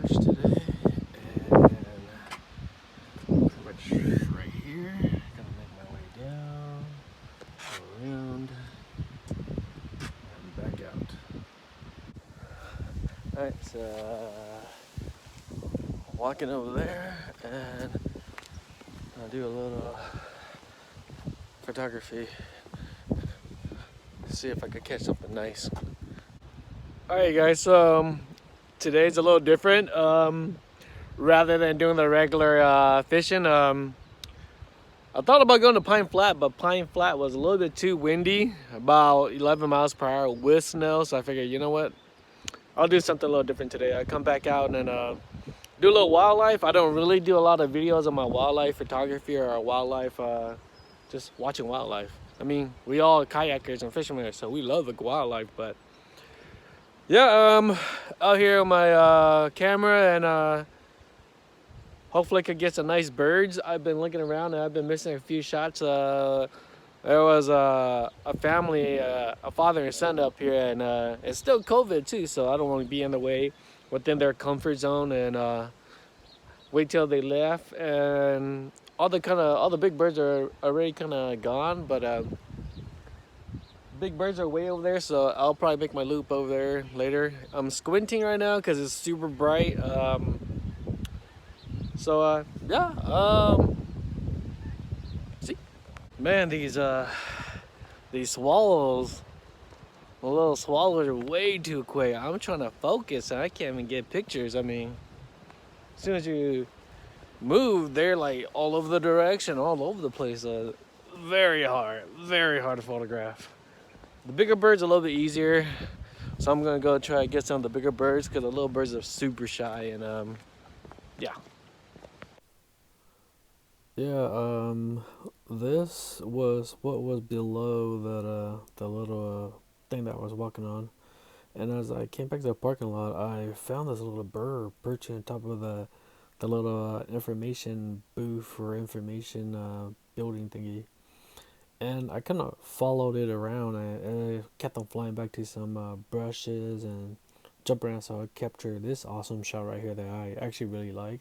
perch today, and pretty much right here. Gonna make my way down, go around, and back out. Alright, so walking over there, and I'll do a little photography. See if I could catch something nice. Alright guys, so today's a little different. Rather than doing the regular fishing, I thought about going to Pine Flat, but Pine Flat was a little bit too windy, about 11 miles per hour with snow. So I figured, you know what, I'll do something a little different today. I come back out and do a little wildlife. I don't really do a lot of videos on my wildlife photography or wildlife, just watching wildlife. I mean, we all kayakers and fishermen, so we love the wildlife, but yeah, out here on my camera, and hopefully I could get some nice birds. I've been looking around and I've been missing a few shots. There was a family, a father and son up here, and it's still COVID too, so I don't want to be in the way within their comfort zone, and wait till they left. And all the big birds are already kind of gone, but big birds are way over there, so I'll probably make my loop over there later. I'm squinting right now because it's super bright. See, man, these swallows, the little swallows are way too quick. I'm trying to focus and I can't even get pictures. I mean, as soon as you move, they're like all over the direction, all over the place. Very hard to photograph. The bigger birds are a little bit easier, so I'm gonna go try to get some of the bigger birds because the little birds are super shy, and yeah. Yeah, this was what was below that the little thing that I was walking on, and as I came back to the parking lot, I found this little bird perching on top of the little information booth or information building thingy. And I kind of followed it around, and I kept on flying back to some brushes and jump around, so I captured this awesome shot right here that I actually really like.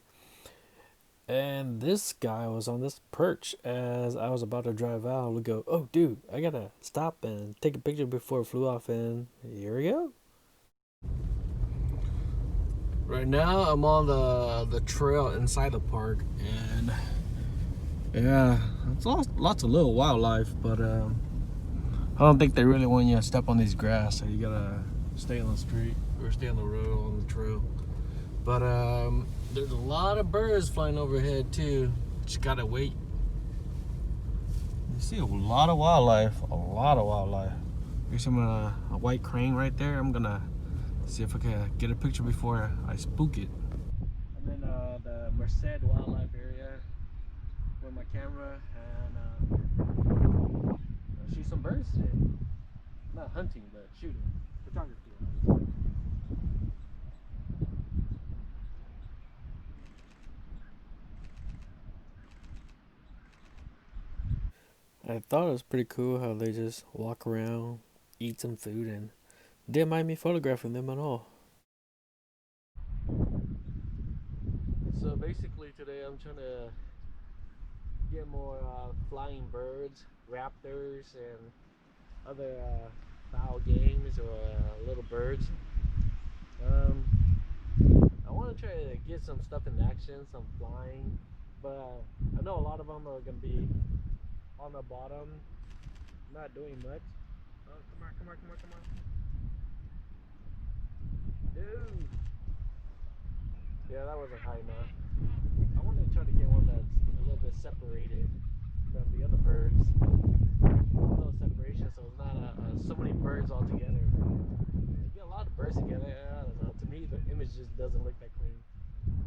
And this guy was on this perch as I was about to drive out. We go, oh dude, I gotta stop and take a picture before it flew off, and here we go. Right now I'm on the trail inside the park, and yeah, it's lots of little wildlife, but I don't think they really want you to step on these grass, so you gotta stay on the street or stay on the road on the trail. But there's a lot of birds flying overhead too. Just gotta wait. You see a lot of wildlife, There's some a white crane right there. I'm gonna see if I can get a picture before I spook it. And then the Merced wildlife area with my camera, and shoot some birds today. Not hunting, but shooting. Photography. I thought it was pretty cool how they just walk around, eat some food, and didn't mind me photographing them at all. So basically today I'm trying to get more flying birds, raptors, and other fowl games or little birds. I want to try to get some stuff in action, some flying, but I know a lot of them are going to be on the bottom, not doing much. Oh, come on. Dude! Yeah, that wasn't high enough. I want to try to get one that's a little bit separated from the other birds. A little separation, so it's not so many birds all together. You get a lot of birds together. I don't know. To me, the image just doesn't look that clean.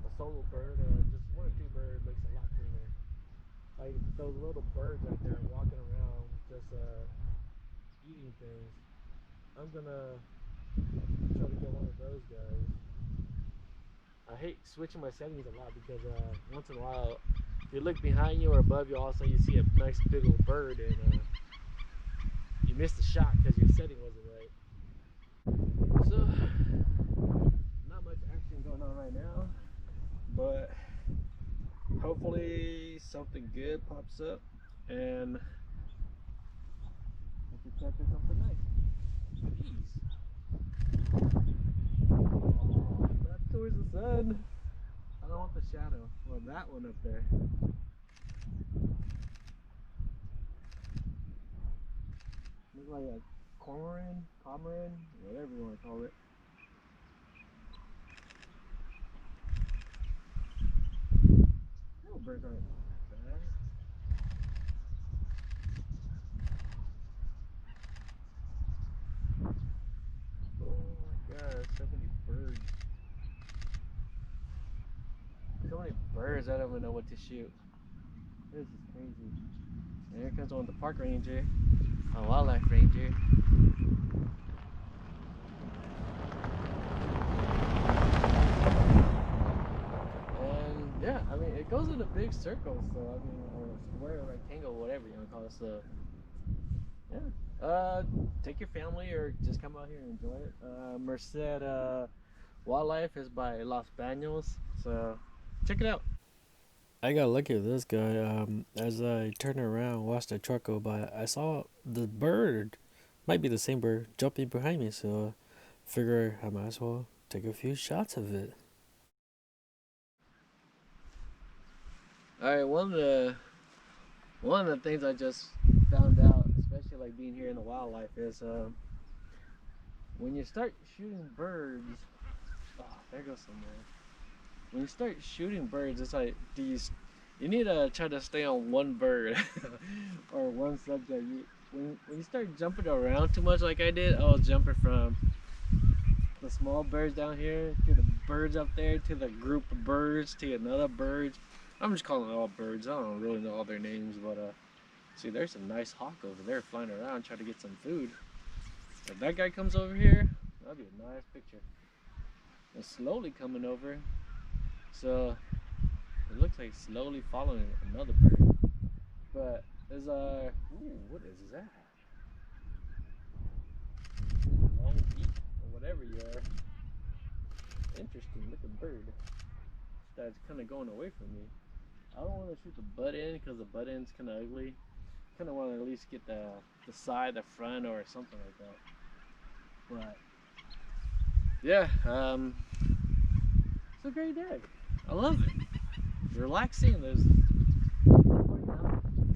A solo bird or just one or two birds looks a lot cleaner. Like those little birds out there walking around, just eating things. I'm gonna try to get one of those guys. I hate switching my settings a lot because once in a while, if you look behind you or above you, also you see a nice big old bird, and you miss the shot because your setting wasn't right. So, not much action going on right now. but hopefully something good pops up and we can catch something nice. Jeez. Back towards the sun. I don't want the shadow. Well, that one up there. Looks like a cormorant, whatever you want to call it. Little birds aren't bad. Oh my god, so many birds. So many birds, I don't even know what to shoot. This is crazy. And here comes one with the park ranger, a wildlife ranger. And yeah, I mean, it goes in a big circle, so I mean, or square, rectangle, whatever you want to call it. So yeah, take your family or just come out here and enjoy it. Merced Wildlife is by Los Baños, so check it out. I got lucky with this guy. As I turned around, watched the truck go by, I saw the bird, might be the same bird, jumping behind me. So I figure I might as well take a few shots of it. All right, one of the things I just found out, especially like being here in the wildlife, is when you start shooting birds. Oh, there goes somewhere. When you start shooting birds, it's like you need to try to stay on one bird or one subject. When you start jumping around too much like I did, I was jumping from the small birds down here to the birds up there to the group of birds to another bird. I'm just calling them all birds. I don't really know all their names, but see, there's a nice hawk over there flying around trying to get some food. If that guy comes over here, that'd be a nice picture. It's slowly coming over. So it looks like slowly following another bird. But there's a what is that? Long beak or whatever you are. Interesting looking bird. That's kind of going away from me. I don't want to shoot the butt end because the butt end's kind of ugly. Kind of want to at least get the side, the front, or something like that. But yeah, it's a great day. I love it. Relaxing. There's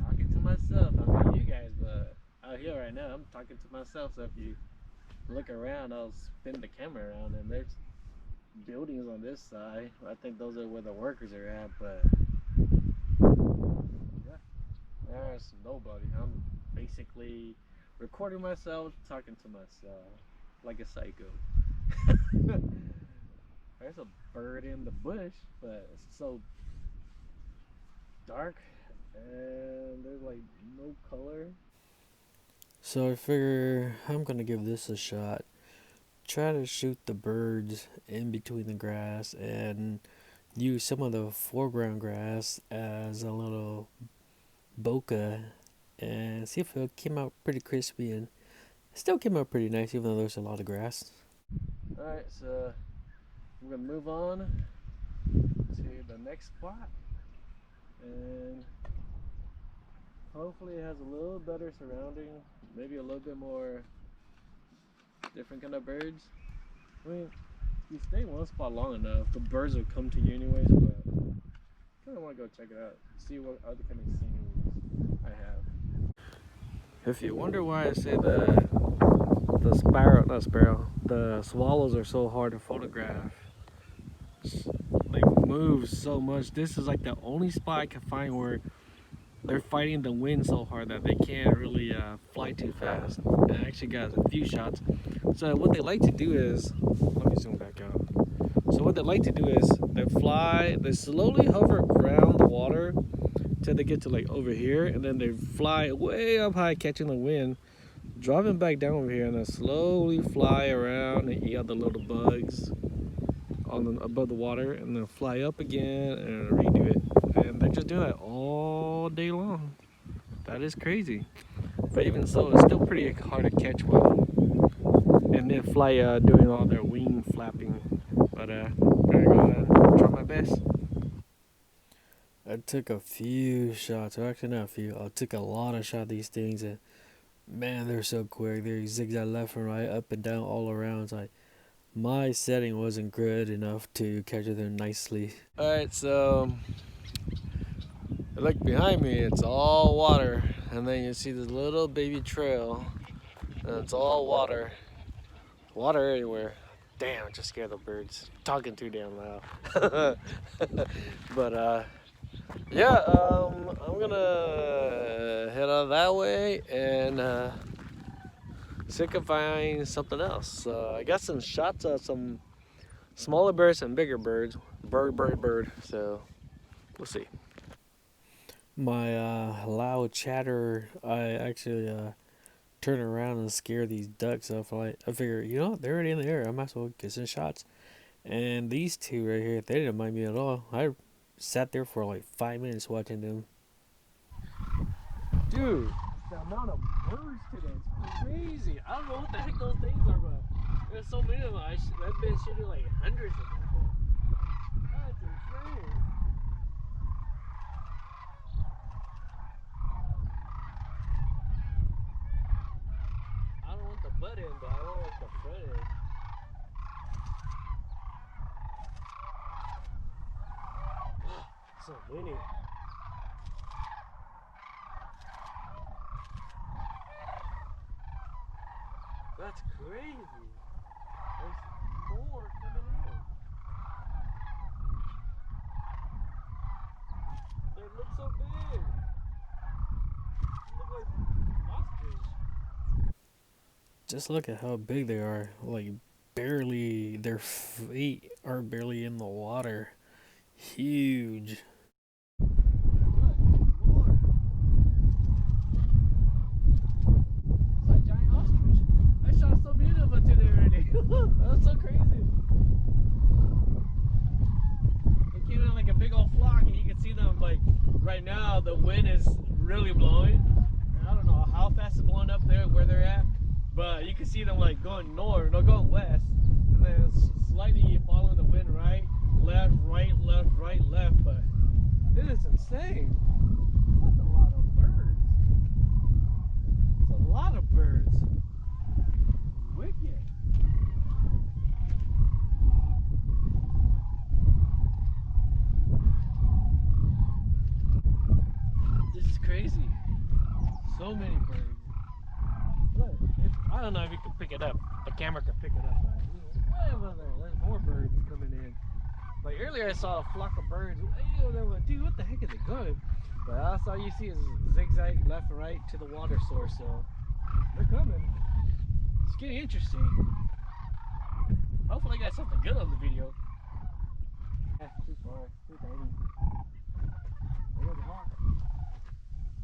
talking to myself. I mean, you guys, but out here right now, I'm talking to myself. So if you look around, I'll spin the camera around, and there's buildings on this side. I think those are where the workers are at. But yeah, there's nobody. I'm basically recording myself, talking to myself like a psycho. There's a bird in the bush, but it's so dark and there's like no color. So I figure I'm gonna give this a shot. Try to shoot the birds in between the grass and use some of the foreground grass as a little bokeh and see if it came out pretty crispy, and it still came out pretty nice even though there's a lot of grass. Alright, so I'm gonna move on to the next spot, and hopefully it has a little better surrounding, maybe a little bit more different kind of birds. I mean, if you stay in one spot long enough, the birds will come to you anyways, but I kind of want to go check it out, see what other kind of sceneries I have. If you wonder why I say the swallows are so hard to photograph, they move so much. This is like the only spot I can find where they're fighting the wind so hard that they can't really fly too fast. And I actually got a few shots. So what they like to do is, let me zoom back out. So what they like to do is they slowly hover around the water till they get to like over here, and then they fly way up high catching the wind, dropping back down over here, and then slowly fly around and eat all the little bugs above the water, and then fly up again and redo it. And they're just doing that all day long. That is crazy. But even so, it's still pretty hard to catch one. And then fly doing all their wing flapping. But I'm gonna try my best. I took a few shots, or actually not a few. I took a lot of shots of these things, and man, they're so quick. They zigzag left and right, up and down, all around. It's like my setting wasn't good enough to capture them nicely. Alright, so look behind me, it's all water. And then you see this little baby trail, and it's all water. Water everywhere. Damn, I just scared the birds. Talking too damn loud. But yeah, I'm gonna head out that way and see if I can find something else. I got some shots of some smaller birds and bigger birds. Bird. So we'll see. My loud chatter, I actually turn around and scare these ducks off. I figure, they're already in the air. I might as well get some shots. And these two right here, they didn't mind me at all. I sat there for like 5 minutes watching them. Dude, the amount of birds today is crazy. I don't know what the heck those things are, but there's so many of them. I've been shooting like hundreds of them. That's insane. I don't want the butt end, but I don't want the front end. So many. That's crazy. There's more coming in. They look so big. They look like ostrich. Just look at how big they are. Like, barely, their feet are barely in the water. Huge. Look, more. It's like giant ostrich. I shot so many of them today already. That's so crazy. They came in like a big old flock, and you can see them like right now. The wind is really blowing. And I don't know how fast it's blowing up there where they're at, but you can see them like going north, no, going west, and then slightly following the wind right, left, right, left, right, left. But it is insane. That's a lot of birds. It's a lot of birds. Wicked. This is crazy. So many birds. Look, I don't know if you can pick it up. The camera can pick it up. But way over there, there's more birds coming in. Like earlier, I saw a flock of birds way over there. Like, dude, what the heck is it going? But that's all you see is zigzag left and right to the water source. So they're coming. It's getting interesting. Hopefully, I got something good on the video. Too far, too tiny. There's a hawk.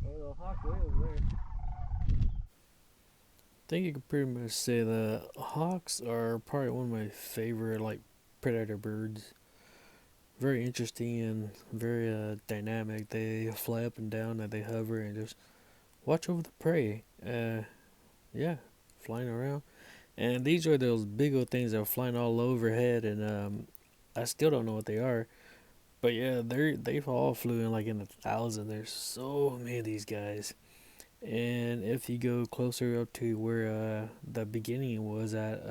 There's a hawk way over there. I think you could pretty much say that hawks are probably one of my favorite like predator birds. Very interesting and very dynamic. They fly up and down and they hover and just watch over the prey. Yeah, flying around. And these are those big old things that are flying all overhead, and I still don't know what they are. But yeah, they've all flew in like in the thousands. There's so many of these guys. And if you go closer up to where the beginning was at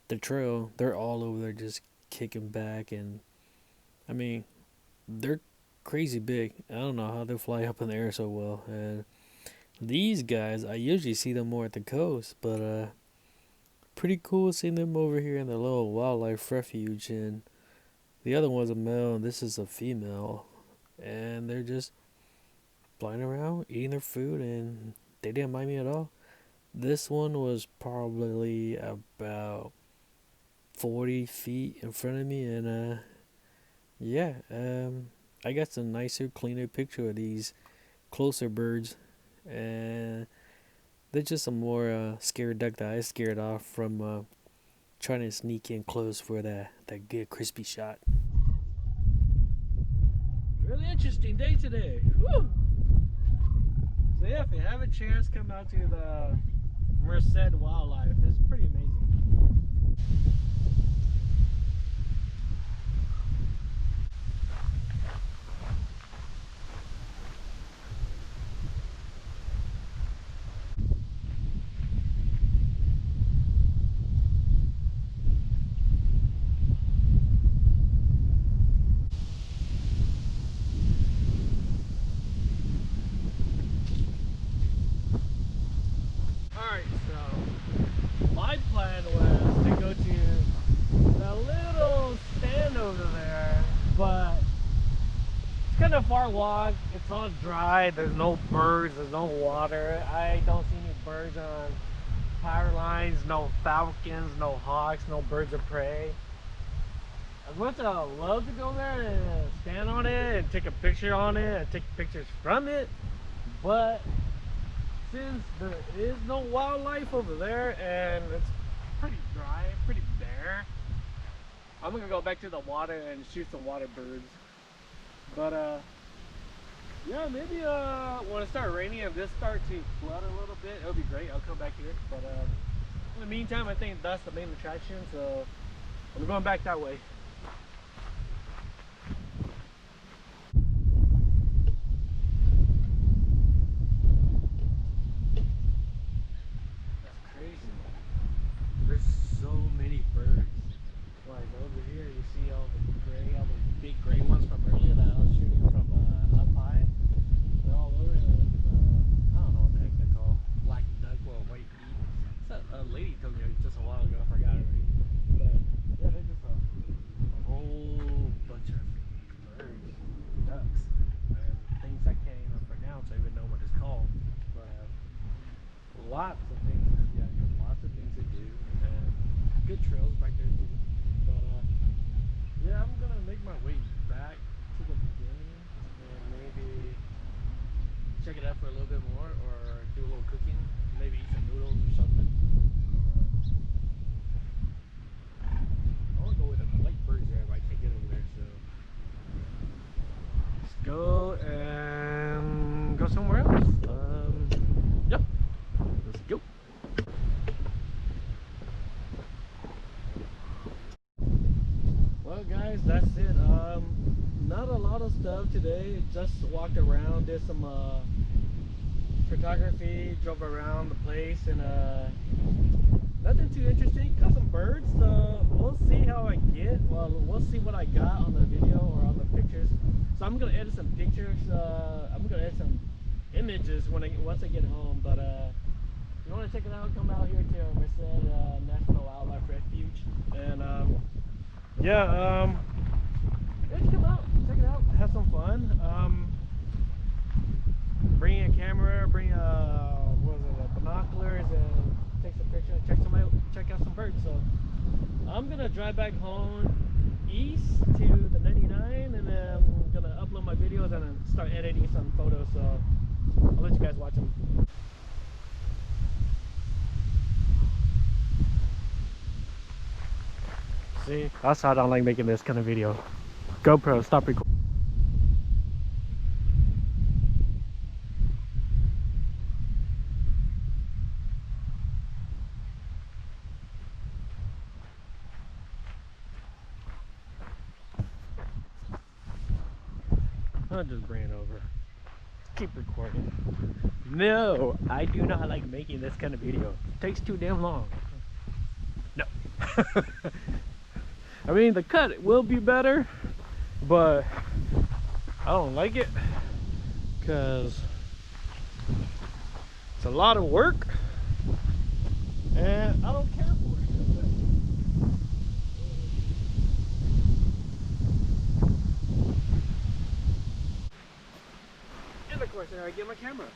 the trail, they're all over there just kicking back. And I mean, they're crazy big. I don't know how they fly up in the air so well. And these guys, I usually see them more at the coast, but pretty cool seeing them over here in the little wildlife refuge. And the other one's a male, and this is a female. And they're just flying around, eating their food, and they didn't mind me at all. This one was probably about 40 feet in front of me, and yeah, I got some nicer, cleaner picture of these closer birds, and they're just some more scared duck that I scared off from trying to sneak in close for that good crispy shot. Really interesting day today. Woo! So yeah, if you have a chance, come out to the Merced wildlife. It's pretty amazing. kind of far walk. It's all dry. There's no birds. There's no water. I don't see any birds on power lines. No falcons. No hawks. No birds of prey. As much as I love to go there and stand on it and take a picture on it and take pictures from it, but since there is no wildlife over there and it's pretty dry, pretty bare, I'm gonna go back to the water and shoot some water birds. But yeah, maybe when it starts raining and this starts to flood a little bit, it'll be great. I'll come back here. But in the meantime, I think that's the main attraction, so I'm going back that way. That's crazy. There's so many birds. Like over here, you see all the big gray ones from earlier that I was shooting from up high. They're all over. I don't know what the heck they're called. Black duck or white beak. A lady told me just a while ago. I forgot already. But yeah, they're just a whole bunch of birds, ducks, and things I can't even pronounce. I even know what it's called. But lots of things. Yeah, lots of things to do, and good trails back there too. But yeah, I'm gonna make my way back to the beginning and maybe check it out for a little bit more, or do a little cooking, maybe eat some noodles or something. I want to go with the white birds there, but I can't get over there, so let's go and go somewhere else. Yep, let's go. Well guys, that's it. Not a lot of stuff today. Just walked around, did some photography, drove around the place, and nothing too interesting. Caught some birds, so we'll see how I get. Well, we'll see what I got on the video or on the pictures. So I'm gonna edit some pictures. I'm gonna edit some images once I get home. But if you want to check it out, come out here to Merced National Wildlife Refuge, and yeah, just come out, check it out, have some fun. Bring a camera, bring binoculars, and take some pictures, check out some birds. So I'm gonna drive back home east to the 99, and then I'm gonna upload my videos and then start editing some photos. So I'll let you guys watch them. See, that's how I don't like making this kind of video. GoPro, stop recording. I'll just bring it over. Keep recording. No, I do not like making this kind of video. It takes too damn long. No. I mean, the cut will be better, but I don't like it because it's a lot of work and I don't care for it. And of course, there I get my camera.